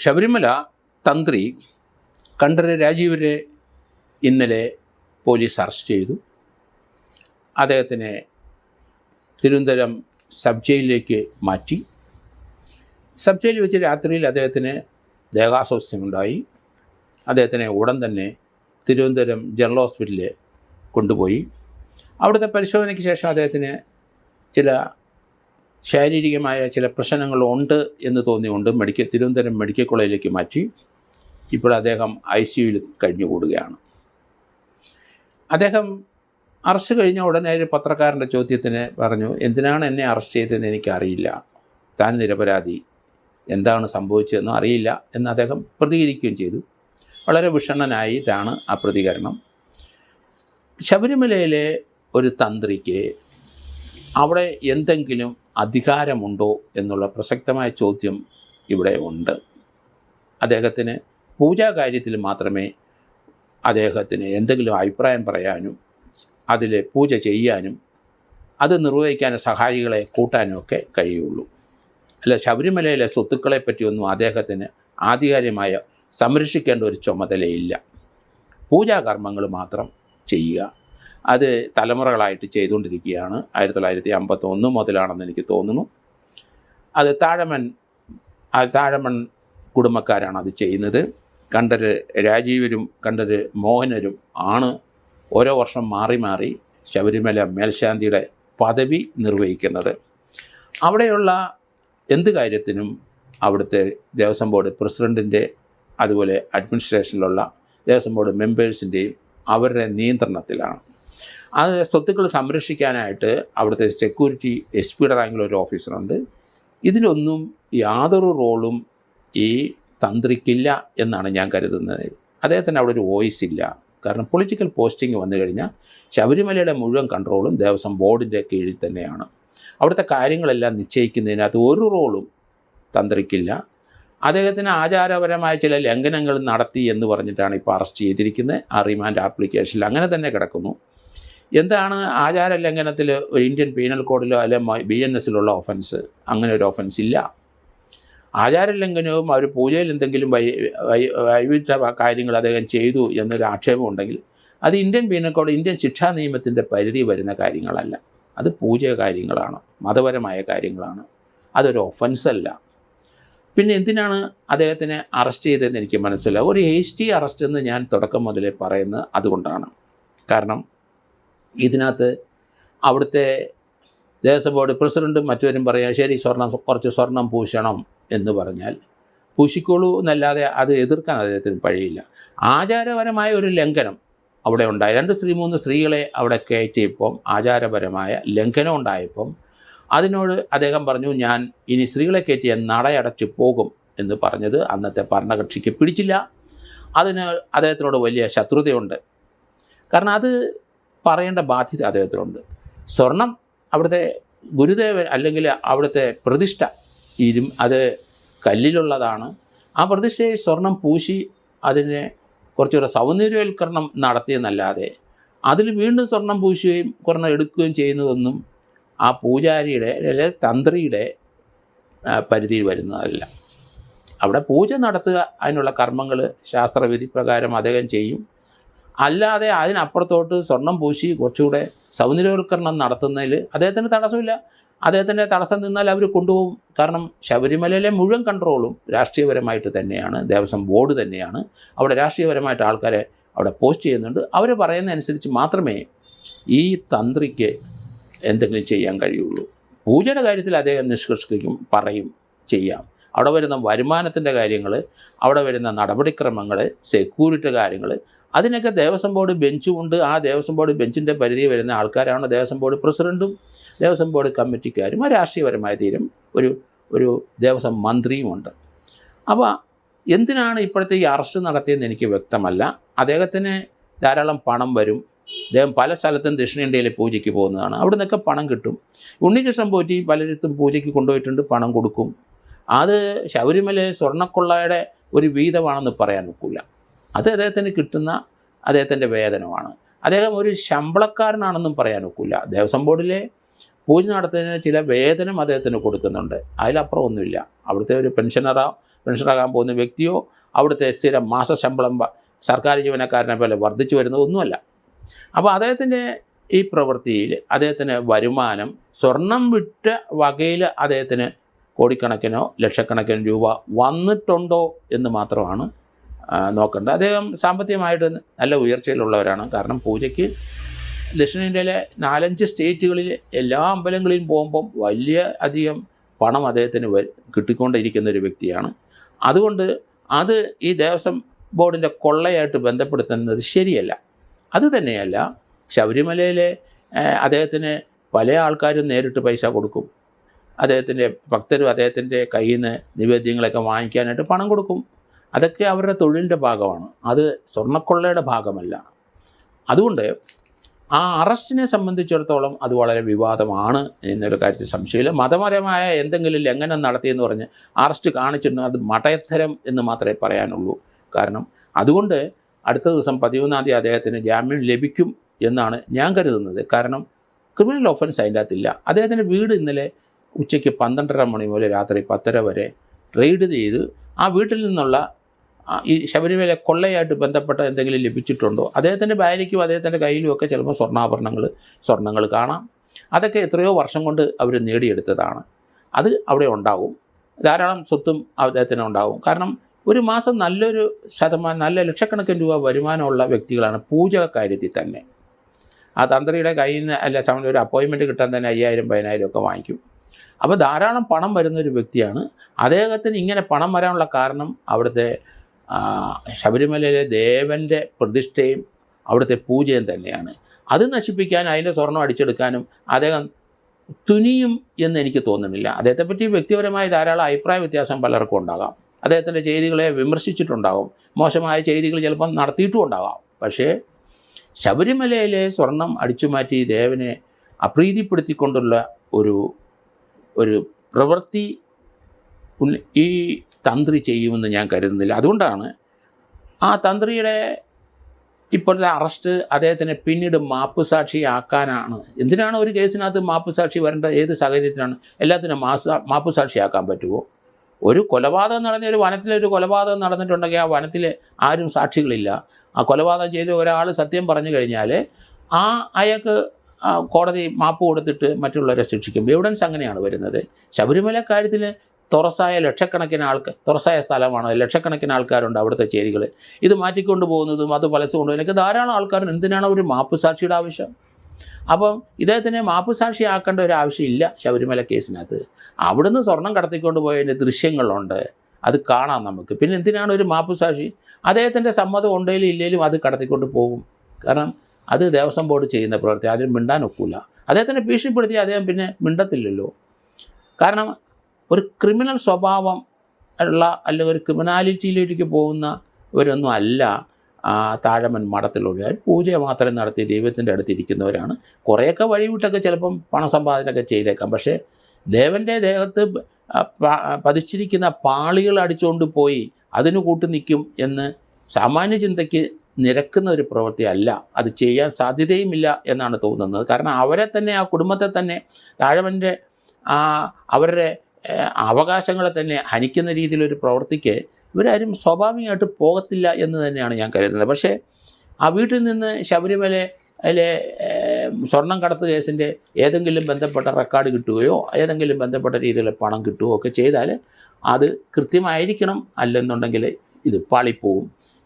ശബരിമല തന്ത്രി കണ്ഠരര് രാജീവരെ ഇന്നലെ police arrest ചെയ്തു. അദ്ദേഹത്തിനെ തിരുവനന്തപുരം സബ് ജയിലിലേക്ക് മാറ്റി. സബ് ജയിലിൽ വെച്ച് രാത്രിയിൽ അദ്ദേഹത്തിന് ദേഹാസ്വാസ്ഥ്യമുണ്ടായി. അദ്ദേഹത്തിനെ ഉടൻ തന്നെ തിരുവനന്തപുരം ജനറൽ ഹോസ്പിറ്റലിൽ കൊണ്ടുപോയി. അവിടുത്തെ പരിശോധനയ്ക്ക് ശേഷം അദ്ദേഹത്തിന് ചില ശാരീരികമായ ചില പ്രശ്നങ്ങളുണ്ട് എന്ന് തോന്നിയുകൊണ്ട് തിരുവനന്തപുരം മെഡിക്കൽ കോളേജിലേക്ക് മാറ്റി. ഇപ്പോൾ അദ്ദേഹം ICUവിൽ കഴിഞ്ഞുകൂടുകയാണ്. അദ്ദേഹം അറസ്റ്റ് കഴിഞ്ഞ ഉടനെ ഒരു പത്രക്കാരൻ്റെ ചോദ്യത്തിന് പറഞ്ഞു, എന്തിനാണ് എന്നെ അറസ്റ്റ് ചെയ്തതെന്ന് എനിക്കറിയില്ല, താൻ നിരപരാധി, എന്താണ് സംഭവിച്ചതെന്നും അറിയില്ല എന്ന് അദ്ദേഹം പ്രതികരിക്കുകയും ചെയ്തു. വളരെ വിഷണ്ണനായിട്ടാണ് ആ പ്രതികരണം. ശബരിമലയിലെ ഒരു തന്ത്രിക്ക് അവിടെ എന്തെങ്കിലും അധികാരമുണ്ടോ എന്നുള്ള പ്രസക്തമായ ചോദ്യം ഇവിടെ ഉണ്ട്. അദ്ദേഹത്തിന് പൂജാ കാര്യത്തിൽ മാത്രമേ അദ്ദേഹത്തിന് എന്തെങ്കിലും അഭിപ്രായം പറയാനും അതിൽ പൂജ ചെയ്യാനും അത് നിർവഹിക്കാനും സഹായികളെ കൂട്ടാനും ഒക്കെ കഴിയുള്ളൂ. അല്ല, ശബരിമലയിലെ സ്വത്തുക്കളെ പറ്റിയൊന്നും അദ്ദേഹത്തിന് ആധികാരികമായ സംരക്ഷിക്കേണ്ട ഒരു ചുമതലയില്ല. പൂജാകർമ്മങ്ങൾ മാത്രം ചെയ്യുക, അത് തലമുറകളായിട്ട് ചെയ്തുകൊണ്ടിരിക്കുകയാണ്. 1951 മുതലാണെന്ന് എനിക്ക് തോന്നുന്നു. അത് താഴമൺ കുടുംബക്കാരാണ് അത് ചെയ്യുന്നത്. കണ്ഠരര് രാജീവരും കണ്ഠരര് മോഹനരും ആണ് ഓരോ വർഷം മാറി മാറി ശബരിമല മേൽശാന്തിയുടെ പദവി നിർവഹിക്കുന്നത്. അവിടെയുള്ള എന്ത് കാര്യത്തിനും അവിടുത്തെ ദേവസ്വം ബോർഡ് പ്രസിഡൻറ്റിൻ്റെ അതുപോലെ അഡ്മിനിസ്ട്രേഷനിലുള്ള ദേവസ്വം ബോർഡ് മെമ്പേഴ്സിൻ്റെയും അവരുടെ നിയന്ത്രണത്തിലാണ്. അത് സ്വത്തുക്കൾ സംരക്ഷിക്കാനായിട്ട് അവിടുത്തെ സെക്യൂരിറ്റി SP റാങ്കിലൊരു ഓഫീസറുണ്ട്. ഇതിലൊന്നും യാതൊരു റോളും ഈ തന്ത്രിക്കില്ല എന്നാണ് ഞാൻ കരുതുന്നത്. അദ്ദേഹത്തിന് അവിടെ ഒരു വോയിസ് ഇല്ല. കാരണം പൊളിറ്റിക്കൽ പോസ്റ്റിംഗ് വന്നു കഴിഞ്ഞാൽ ശബരിമലയുടെ മുഴുവൻ കൺട്രോളും ദേവസ്വം ബോർഡിൻ്റെ കീഴിൽ തന്നെയാണ്. അവിടുത്തെ കാര്യങ്ങളെല്ലാം നിശ്ചയിക്കുന്നതിനകത്ത് ഒരു റോളും തന്ത്രിക്കില്ല. അദ്ദേഹത്തിന് ആചാരപരമായ ചില ലംഘനങ്ങൾ നടത്തി എന്ന് പറഞ്ഞിട്ടാണ് ഇപ്പോൾ അറസ്റ്റ് ചെയ്തിരിക്കുന്നത്. ആ റിമാൻഡ് ആപ്ലിക്കേഷനിൽ അങ്ങനെ തന്നെ കിടക്കുന്നു. എന്താണ് ആചാര ലംഘനത്തിൽ ഒരു ഇന്ത്യൻ പീനൽ കോഡിലോ അല്ലെങ്കിൽ BNS-ലുള്ള ഒഫൻസ്? അങ്ങനെ ഒരു ഒഫൻസ് ഇല്ല. ആചാര ലംഘനവും അവർ പൂജയിൽ എന്തെങ്കിലും വൈവിധ്യ കാര്യങ്ങൾ അദ്ദേഹം ചെയ്തു എന്നൊരു ആക്ഷേപം ഉണ്ടെങ്കിൽ അത് ഇന്ത്യൻ പീനൽ കോഡ്, ഇന്ത്യൻ ശിക്ഷാ നിയമത്തിൻ്റെ പരിധി വരുന്ന കാര്യങ്ങളല്ല. അത് പൂജ കാര്യങ്ങളാണ്, മതപരമായ കാര്യങ്ങളാണ്. അതൊരു ഒഫൻസല്ല. പിന്നെ എന്തിനാണ് അദ്ദേഹത്തിനെ അറസ്റ്റ് ചെയ്തതെന്ന് എനിക്ക് മനസ്സിലാവും. ഒരു ഹേസ്റ്റി അറസ്റ്റ് എന്ന് ഞാൻ തുടക്കം മുതലേ പറയുന്നത് അതുകൊണ്ടാണ്. കാരണം ഇതിനകത്ത് അവിടുത്തെ ദേവസ്വം ബോർഡ് പ്രസിഡൻറ്റും മറ്റവരും പറയാം, ശരി കുറച്ച് സ്വർണം പൂശണം എന്ന് പറഞ്ഞാൽ പൂശിക്കോളൂ എന്നല്ലാതെ അത് എതിർക്കാൻ അദ്ദേഹത്തിന് കഴിയില്ല. ആചാരപരമായ ഒരു ലംഘനം അവിടെ ഉണ്ടായി. 3 സ്ത്രീകളെ അവിടെ കയറ്റിയപ്പം ആചാരപരമായ ലംഘനം ഉണ്ടായപ്പം അതിനോട് അദ്ദേഹം പറഞ്ഞു, ഞാൻ ഇനി സ്ത്രീകളെ കയറ്റിയ നടയടച്ച് പോകും എന്ന് പറഞ്ഞത് അന്നത്തെ ഭരണകക്ഷിക്ക് പിടിച്ചില്ല. അതിന് അദ്ദേഹത്തിനോട് വലിയ ശത്രുതയുണ്ട്. കാരണം അത് പറയേണ്ട ബാധ്യത അദ്ദേഹത്തിനുണ്ട്. സ്വർണം അവിടുത്തെ ഗുരുദേവൻ അല്ലെങ്കിൽ അവിടുത്തെ പ്രതിഷ്ഠ അത് കല്ലിലുള്ളതാണ്. ആ പ്രതിഷ്ഠയെ സ്വർണം പൂശി അതിനെ കുറച്ചുകൂടെ സൗന്ദര്യവൽക്കരണം നടത്തിയെന്നല്ലാതെ അതിൽ വീണ്ടും സ്വർണം പൂശുകയും കുറഞ്ഞ എടുക്കുകയും ചെയ്യുന്നതൊന്നും ആ പൂജാരിയുടെ അല്ലെങ്കിൽ തന്ത്രിയുടെ പരിധിയിൽ വരുന്നതല്ല. അവിടെ പൂജ നടത്തുക, അതിനുള്ള കർമ്മങ്ങൾ ശാസ്ത്രവിധി പ്രകാരം അദ്ദേഹം ചെയ്യും. അല്ലാതെ അതിനപ്പുറത്തോട്ട് സ്വർണം പൂശി കുറച്ചുകൂടെ സൗന്ദര്യവൽക്കരണം നടത്തുന്നതിൽ അദ്ദേഹത്തിന് തടസ്സമില്ല. അദ്ദേഹത്തിൻ്റെ തടസ്സം നിന്നാൽ അവർ കൊണ്ടുപോകും. കാരണം ശബരിമലയിലെ മുഴുവൻ കൺട്രോളും രാഷ്ട്രീയപരമായിട്ട് തന്നെയാണ്, ദേവസ്വം ബോർഡ് തന്നെയാണ്. അവിടെ രാഷ്ട്രീയപരമായിട്ട് ആൾക്കാരെ അവിടെ പോസ്റ്റ് ചെയ്യുന്നുണ്ട്. അവർ പറയുന്നതനുസരിച്ച് മാത്രമേ ഈ തന്ത്രിക്ക് എന്തെങ്കിലും ചെയ്യാൻ കഴിയുള്ളൂ. പൂജയുടെ കാര്യത്തിൽ അദ്ദേഹം നിഷ്കർഷിക്കും, പറയും, ചെയ്യാം. അവിടെ വരുന്ന വരുമാനത്തിൻ്റെ കാര്യങ്ങൾ, അവിടെ വരുന്ന നടപടിക്രമങ്ങൾ, സെക്യൂരിറ്റി കാര്യങ്ങൾ, അതിനൊക്കെ ദേവസ്വം ബോർഡ് ബെഞ്ചുമുണ്ട്. ആ ദേവസ്വം ബോർഡ് ബെഞ്ചിൻ്റെ പരിധി വരുന്ന ആൾക്കാരാണ് ദേവസ്വം ബോർഡ് പ്രസിഡൻറ്റും ദേവസ്വം ബോർഡ് കമ്മിറ്റിക്കാരും. ആ രാഷ്ട്രീയപരമായ തീരും ഒരു ദേവസ്വം മന്ത്രിയുമുണ്ട്. അപ്പോൾ എന്തിനാണ് ഇപ്പോഴത്തെ ഈ അറസ്റ്റ് നടത്തിയെന്ന് എനിക്ക് വ്യക്തമല്ല. അദ്ദേഹത്തിന് ധാരാളം പണം വരും. അദ്ദേഹം പല സ്ഥലത്തും ദക്ഷിണേന്ത്യയിലെ പൂജയ്ക്ക് പോകുന്നതാണ്. അവിടെ നിന്നൊക്കെ പണം കിട്ടും. ഉണ്ണികൃഷ്ണൻ പോറ്റി പലയിടത്തും പൂജയ്ക്ക് കൊണ്ടുപോയിട്ടുണ്ട്, പണം കൊടുക്കും. അത് ശബരിമല സ്വർണ്ണക്കൊള്ളയുടെ ഒരു വീതമാണെന്ന് പറയാൻ ഒക്കില്ല. അത് അദ്ദേഹത്തിന് കിട്ടുന്ന അദ്ദേഹത്തിൻ്റെ വേതനമാണ്. അദ്ദേഹം ഒരു ശമ്പളക്കാരനാണെന്നും പറയാൻ ഒക്കില്ല. ദേവസ്വം ബോർഡിലെ പൂജ നടത്തുന്നതിന് ചില വേതനം അദ്ദേഹത്തിന് കൊടുക്കുന്നുണ്ട്. അതിലപ്പുറം ഒന്നുമില്ല. അവിടുത്തെ ഒരു പെൻഷനറോ പെൻഷനാകാൻ പോകുന്ന വ്യക്തിയോ അവിടുത്തെ സ്ഥിരം മാസശമ്പളം സർക്കാർ ജീവനക്കാരനെ പോലെ വർദ്ധിച്ചു വരുന്നതൊന്നുമല്ല. അപ്പോൾ അദ്ദേഹത്തിൻ്റെ ഈ പ്രവൃത്തിയിൽ അദ്ദേഹത്തിന് വരുമാനം സ്വർണം വിറ്റ വകയിൽ അദ്ദേഹത്തിന് കോടിക്കണക്കിനോ ലക്ഷക്കണക്കിനോ രൂപ വന്നിട്ടുണ്ടോ എന്ന് മാത്രമാണ് നോക്കേണ്ടത്. അദ്ദേഹം സാമ്പത്തികമായിട്ട് നല്ല ഉയർച്ചയിലുള്ളവരാണ്. കാരണം പൂജയ്ക്ക് ദക്ഷിണേന്ത്യയിലെ 4-5 സ്റ്റേറ്റുകളിൽ എല്ലാ അമ്പലങ്ങളിലും പോകുമ്പം വലിയ അധികം പണം അദ്ദേഹത്തിന് കിട്ടിക്കൊണ്ടിരിക്കുന്ന ഒരു വ്യക്തിയാണ്. അതുകൊണ്ട് അത് ഈ ദേവസ്വം ബോർഡിൻ്റെ കൊള്ളയായിട്ട് ബന്ധപ്പെടുത്തുന്നത് ശരിയല്ല. അതുതന്നെയല്ല, ശബരിമലയിലെ അദ്ദേഹത്തിന് പല ആൾക്കാരും നേരിട്ട് പൈസ കൊടുക്കും. അദ്ദേഹത്തിൻ്റെ ഭക്തരും അദ്ദേഹത്തിൻ്റെ കയ്യിൽ നിന്ന് നിവേദ്യങ്ങളൊക്കെ വാങ്ങിക്കാനായിട്ട് പണം കൊടുക്കും. അതൊക്കെ അവരുടെ തൊഴിലിൻ്റെ ഭാഗമാണ്, അത് സ്വർണ്ണക്കൊള്ളയുടെ ഭാഗമല്ല. അതുകൊണ്ട് ആ അറസ്റ്റിനെ സംബന്ധിച്ചിടത്തോളം അത് വളരെ വിവാദമാണ് എന്നൊരു കാര്യത്തിൽ സംശയമില്ല. മതപരമായ എന്തെങ്കിലും ലംഘനം നടത്തിയെന്ന് പറഞ്ഞ് അറസ്റ്റ് കാണിച്ചിട്ടുണ്ടെങ്കിൽ അത് മഠയത്തരം എന്ന് മാത്രമേ പറയാനുള്ളൂ. കാരണം അതുകൊണ്ട് അടുത്ത ദിവസം 11-ാം തീയതി അദ്ദേഹത്തിന് ജാമ്യം ലഭിക്കും എന്നാണ് ഞാൻ കരുതുന്നത്. കാരണം ക്രിമിനൽ ഒഫൻസ് അതിൻ്റെ അകത്തില്ല. അദ്ദേഹത്തിൻ്റെ വീട് ഇന്നലെ ഉച്ചയ്ക്ക് 12:30 മണി മുതൽ രാത്രി 10:30 വരെ റെയ്ഡ് ചെയ്ത് ആ വീട്ടിൽ നിന്നുള്ള ഈ ശബരിമല കൊള്ളയായിട്ട് ബന്ധപ്പെട്ട എന്തെങ്കിലും ലഭിച്ചിട്ടുണ്ടോ, അദ്ദേഹത്തിൻ്റെ ഭാര്യയ്ക്കും അദ്ദേഹത്തിൻ്റെ കയ്യിലുമൊക്കെ ചിലപ്പോൾ സ്വർണ്ണങ്ങൾ കാണാം. അതൊക്കെ എത്രയോ വർഷം കൊണ്ട് അവർ നേടിയെടുത്തതാണ്. അത് അവിടെ ഉണ്ടാവും. ധാരാളം സ്വത്തും അദ്ദേഹത്തിന് ഉണ്ടാവും. കാരണം ഒരു മാസം നല്ലൊരു ശതമാനം, നല്ല ലക്ഷക്കണക്കിന് രൂപ വരുമാനമുള്ള വ്യക്തികളാണ് പൂജ കാര്യത്തിൽ തന്നെ. ആ തന്ത്രിയുടെ കയ്യിൽ നിന്ന് ഒരു അപ്പോയിൻമെൻറ്റ് കിട്ടാൻ തന്നെ 5000-10000 ഒക്കെ വാങ്ങിക്കും. അപ്പോൾ ധാരാളം പണം വരുന്നൊരു വ്യക്തിയാണ്. അദ്ദേഹത്തിന് ഇങ്ങനെ പണം വരാനുള്ള കാരണം അവിടുത്തെ ശബരിമലയിലെ ദേവൻ്റെ പ്രതിഷ്ഠയും അവിടുത്തെ പൂജയും തന്നെയാണ്. അത് നശിപ്പിക്കാൻ, അതിൻ്റെ സ്വർണം അടിച്ചെടുക്കാനും അദ്ദേഹം തുനിയും എന്ന് എനിക്ക് തോന്നുന്നില്ല. അദ്ദേഹത്തെപ്പറ്റി വ്യക്തിപരമായ ധാരാളം അഭിപ്രായ വ്യത്യാസം പലർക്കും ഉണ്ടാകാം. അദ്ദേഹത്തിൻ്റെ ചെയ്തികളെ വിമർശിച്ചിട്ടുണ്ടാകും, മോശമായ ചെയ്തികൾ ചിലപ്പം നടത്തിയിട്ടും ഉണ്ടാകാം. പക്ഷേ ശബരിമലയിലെ സ്വർണം അടിച്ചുമാറ്റി ദേവനെ അപ്രീതിപ്പെടുത്തിക്കൊണ്ടുള്ള ഒരു പ്രവൃത്തി ഈ തന്ത്രി ചെയ്യുമെന്ന് ഞാൻ കരുതുന്നില്ല. അതുകൊണ്ടാണ് ആ തന്ത്രിയുടെ ഇപ്പോഴത്തെ അറസ്റ്റ് അദ്ദേഹത്തിനെ പിന്നീട് മാപ്പുസാക്ഷിയാക്കാനാണ്. എന്തിനാണ് ഒരു കേസിനകത്ത് മാപ്പുസാക്ഷി വരേണ്ടത്? ഏത് സാഹചര്യത്തിലാണ്? എല്ലാത്തിനും മാപ്പുസാക്ഷിയാക്കാൻ പറ്റുമോ? ഒരു കൊലപാതകം ഒരു വനത്തിലൊരു കൊലപാതകം നടന്നിട്ടുണ്ടെങ്കിൽ ആ വനത്തിൽ ആരും സാക്ഷികളില്ല. ആ കൊലപാതകം ചെയ്ത ഒരാൾ സത്യം പറഞ്ഞു കഴിഞ്ഞാൽ അയാൾക്ക് കോടതി മാപ്പ് കൊടുത്തിട്ട് മറ്റുള്ളവരെ ശിക്ഷിക്കും. എവിഡൻസ് അങ്ങനെയാണ് വരുന്നത്. ശബരിമല കാര്യത്തിൽ തുറസായ സ്ഥലമാണ്, ലക്ഷക്കണക്കിന് ആൾക്കാരുണ്ട് അവിടുത്തെ ചെയ്തികൾ. ഇത് മാറ്റിക്കൊണ്ട് പോകുന്നതും അത് പലസുകൊണ്ടും ധാരാളം ആൾക്കാരുണ്ട്. എന്തിനാണ് ഒരു മാപ്പുസാക്ഷിയുടെ ആവശ്യം? അപ്പം ഇദ്ദേഹത്തിനെ മാപ്പുസാക്ഷിയാക്കേണ്ട ഒരു ആവശ്യമില്ല ശബരിമല കേസിനകത്ത്. അവിടുന്ന് സ്വർണം കടത്തിക്കൊണ്ട് പോയതിൻ്റെ ദൃശ്യങ്ങളുണ്ട്, അത് കാണാം നമുക്ക്. പിന്നെ എന്തിനാണ് ഒരു മാപ്പുസാക്ഷി? അദ്ദേഹത്തിൻ്റെ സമ്മതം ഉണ്ടെങ്കിലും ഇല്ലെങ്കിലും അത് കടത്തിക്കൊണ്ട് പോകും. കാരണം അത് ദേവസ്വം ബോർഡ് ചെയ്യുന്ന പ്രവൃത്തി, അതിന് മിണ്ടാൻ ഒക്കില്ല. അദ്ദേഹത്തിനെ ഭീഷണിപ്പെടുത്തി അദ്ദേഹം പിന്നെ മിണ്ടത്തില്ലല്ലോ. കാരണം ഒരു ക്രിമിനൽ സ്വഭാവം ഉള്ള അല്ലെങ്കിൽ ഒരു ക്രിമിനാലിറ്റിയിലേക്ക് പോകുന്നവരൊന്നും അല്ല താഴമൻ മഠത്തിലുള്ളവർ. പൂജ മാത്രം നടത്തി ദൈവത്തിൻ്റെ അടുത്തിരിക്കുന്നവരാണ്. കുറേയൊക്കെ വഴിവിട്ടൊക്കെ ചിലപ്പം പണസമ്പാദനമൊക്കെ ചെയ്തേക്കാം. പക്ഷേ ദേവൻ്റെ ദേഹത്ത് പതിച്ചിരിക്കുന്ന പാളികൾ അടിച്ചുകൊണ്ട് പോയി അതിന് കൂട്ടു നിൽക്കും എന്ന് സാമാന്യ ചിന്തയ്ക്ക് നിരക്കുന്ന ഒരു പ്രവൃത്തി അല്ല. അത് ചെയ്യാൻ സാധ്യതയുമില്ല എന്നാണ് തോന്നുന്നത്. കാരണം അവരെ തന്നെ, ആ കുടുംബത്തെ തന്നെ, താഴവൻ്റെ അവരുടെ അവകാശങ്ങളെ തന്നെ ഹനിക്കുന്ന രീതിയിലൊരു പ്രവൃത്തിക്ക് ഇവരാരും സ്വാഭാവികമായിട്ട് പോകത്തില്ല എന്ന് തന്നെയാണ് ഞാൻ കരുതുന്നത്. പക്ഷേ ആ വീട്ടിൽ നിന്ന് ശബരിമലയിലെ സ്വർണം കടത്ത് കേസിൻ്റെ ഏതെങ്കിലും ബന്ധപ്പെട്ട റെക്കോർഡ് കിട്ടുകയോ ഏതെങ്കിലും ബന്ധപ്പെട്ട രീതിയിലുള്ള പണം കിട്ടുകയോ ഒക്കെ ചെയ്താൽ അത് കൃത്യമായിരിക്കണം. അല്ലെന്നുണ്ടെങ്കിൽ ഇത് പാളിപ്പോവും.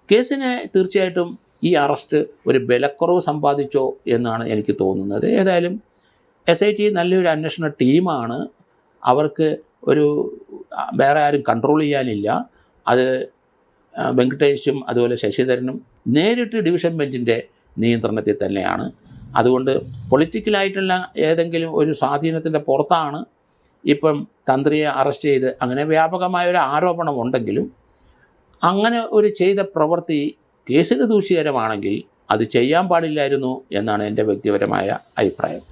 കേസിന് തീർച്ചയായിട്ടും ഈ അറസ്റ്റ് ഒരു ബലക്കുറവ് സമ്പാദിച്ചോ എന്നാണ് എനിക്ക് തോന്നുന്നത്. ഏതായാലും SIT നല്ലൊരു അന്വേഷണ ടീമാണ്. അവർക്ക് വേറെ ആരും കൺട്രോൾ ചെയ്യാനില്ല. അത് വെങ്കടേഷും അതുപോലെ ശശിധരനും നേരിട്ട് ഡിവിഷൻ ബെഞ്ചിൻ്റെ നിയന്ത്രണത്തിൽ തന്നെയാണ്. അതുകൊണ്ട് പൊളിറ്റിക്കലായിട്ടുള്ള ഏതെങ്കിലും ഒരു സ്വാധീനത്തിൻ്റെ പുറത്താണ് ഇപ്പം തന്ത്രിയെ അറസ്റ്റ് ചെയ്ത് അങ്ങനെ വ്യാപകമായ ഒരു ആരോപണം ഉണ്ടെങ്കിലും അങ്ങനെ ഒരു ചെയ്ത പ്രവൃത്തി കേസിന് ദൂഷ്യകരമാണെങ്കിൽ അത് ചെയ്യാൻ പാടില്ലായിരുന്നു എന്നാണ് എൻ്റെ വ്യക്തിപരമായ അഭിപ്രായം.